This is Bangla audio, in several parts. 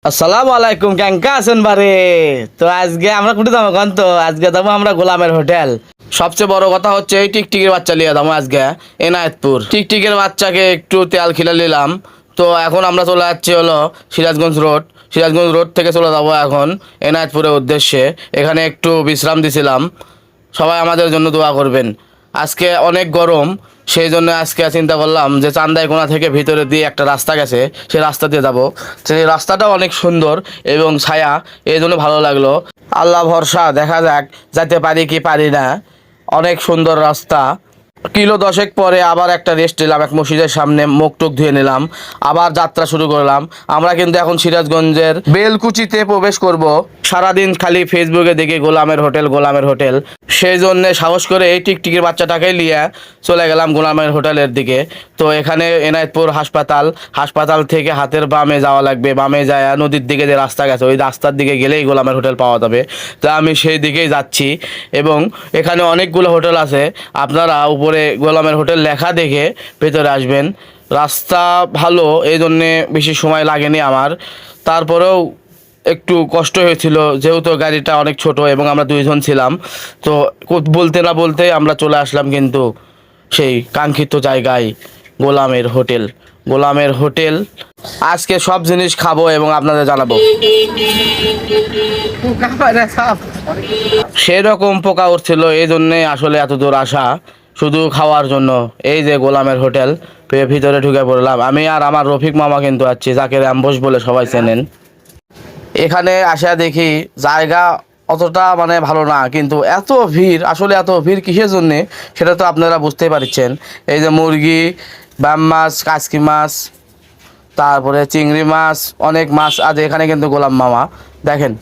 আসসালামু আলাইকুম, কেঙ্কা আছেন বারে? তো আজকে আমরা কোথায় যাবো কান? তো আজকে যাবো আমরা গোলামের হোটেল। সবচেয়ে বড় কথা হচ্ছে এই টিকটিকির বাচ্চা লিয়ে যাবো আজকে এনায়েতপুর। টিকটিকির বাচ্চাকে একটু তেল খিলে নিলাম। তো এখন আমরা চলে যাচ্ছি হলো সিরাজগঞ্জ রোড। সিরাজগঞ্জ রোড থেকে চলে যাবো এখন এনায়েতপুরের উদ্দেশ্যে। এখানে একটু বিশ্রাম দিছিলাম। সবাই আমাদের জন্য দোয়া করবেন। আজকে অনেক গরম, সেই জন্য আজকে চিন্তা করলাম যে চান্দাইকোনা থেকে ভিতরে দিয়ে একটা রাস্তা গেছে, সেই রাস্তা দিয়ে যাবো। সেই রাস্তাটা অনেক সুন্দর এবং ছায়া, এই জন্য ভালো লাগলো। আল্লাহ ভরসা, দেখা যাক যেতে পারি কি পারি না। অনেক সুন্দর রাস্তা। কিলো দশেক পরে আবার একটা রেস্ট নিলাম, এক মসজিদের সামনে মুখ টুক ধুয়ে নিলাম, আবার যাত্রা শুরু করলাম। আমরা কিন্তু এখন সিরাজগঞ্জের বেলকুচিতে প্রবেশ করব। সারাদিন খালি ফেসবুকে দেখি গোলামের হোটেল, গোলামের হোটেল, সেই জন্যে সাহস করে এই টিকটিকির বাচ্চাটাকে নিয়ে চলে গেলাম গোলামের হোটেলের দিকে। তো এখানে এনায়েতপুর হাসপাতাল, হাসপাতাল থেকে হাতের বামে যাওয়া লাগবে। বামে যায় নদীর দিকে যে রাস্তা গেছে, ওই রাস্তার দিকে গেলেই গোলামের হোটেল পাওয়া যাবে। তো আমি সেই দিকেই যাচ্ছি এবং এখানে অনেকগুলো হোটেল আছে। আপনারা উপরে গোলামের হোটেল লেখা দেখে ভেতরে আসবেন। রাস্তা ভালো, এই জন্যে বেশি সময় লাগেনি আমার। তারপরেও একটু কষ্ট হয়েছিল, যেহেতু গাড়িটা অনেক ছোট এবং আমরা দুইজন ছিলাম। তো বলতে না বলতে আমরা চলে আসলাম কিন্তু সেই কাঙ্ক্ষিত জায়গায়, গোলামের হোটেল। গোলামের হোটেল আজকে সব জিনিস খাবো এবং আপনাদের জানাবো। সেরকম পোকা উঠছিল, এই জন্যে আসলে এত দূর আসা, শুধু খাওয়ার জন্য। এই যে গোলামের হোটেল, ভিতরে ঢুকে পড়লাম। আমি আর আমার রফিক মামা কিন্তু আছি, যাকে অ্যাম্বুশ বলে সবাই চেনেন। এখানে আসা দেখি জায়গা অতটা মানে ভালো না, কিন্তু এত ভিড়, আসলে এত ভিড় কিসের জন্যে সেটা তো আপনারা বুঝতেই পারছেন। এই যে মুরগি, বাম মাছ, কাচকি মাছ, তারপরে চিংড়ি মাছ, অনেক মাছ আছে এখানে। কিন্তু গোলাম মামা দেখেন,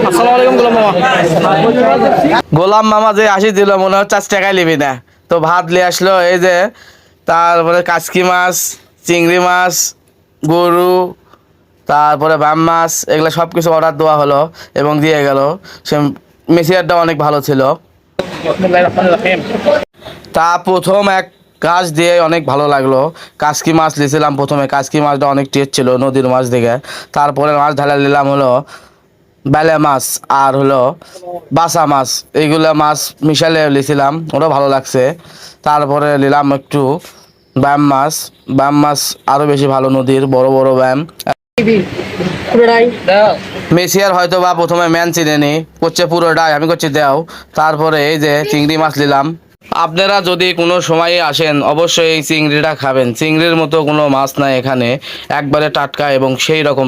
আসসালামু আলাইকুম গোলাম মামা। গোলাম মামা যে আসি দিল, মনে হচ্ছে 4 টাকায় নিবি না। তো ভাত নিয়ে আসলো, এই যে তারপরে কাচকি মাছ, চিংড়ি মাছ, গরু, তারপরে বাম মাছ, এগুলো সব কিছু অর্ডার দেওয়া হলো এবং দিয়ে গেল। সে মেসিয়ারটা অনেক ভালো ছিল। তা প্রথম এক কাজ দিয়ে অনেক ভালো লাগলো। কাচকি মাছ নিয়েছিলাম প্রথমে, কাচকি মাছটা অনেক টেস্ট ছিল নদীর মাছ দেখে। তারপরে মাছ ঢালা নিলাম হলো বেলে মাছ আর হলো বাসা মাছ, এইগুলো মাছ মিশালে নিয়েছিলাম, ওটাও ভালো লাগছে। তারপরে নিলাম একটু ব্যাম মাছ। ব্যাম মাছ আরও বেশি ভালো, নদীর বড় বড় ব্যাম। মেসিয়ার হয়তো বা প্রথমে ম্যান চিনেনি, করছে পুরোটাই, আমি করছি দেও। তারপরে এই যে চিংড়ি মাছ নিলাম। আপনারা যদি কোনো সময়ে আসেন অবশ্যই এই চিংড়িটা খাবেন। চিংড়ির মতো কোনো মাছ নাই এখানে, একবারে টাটকা এবং সেই রকম।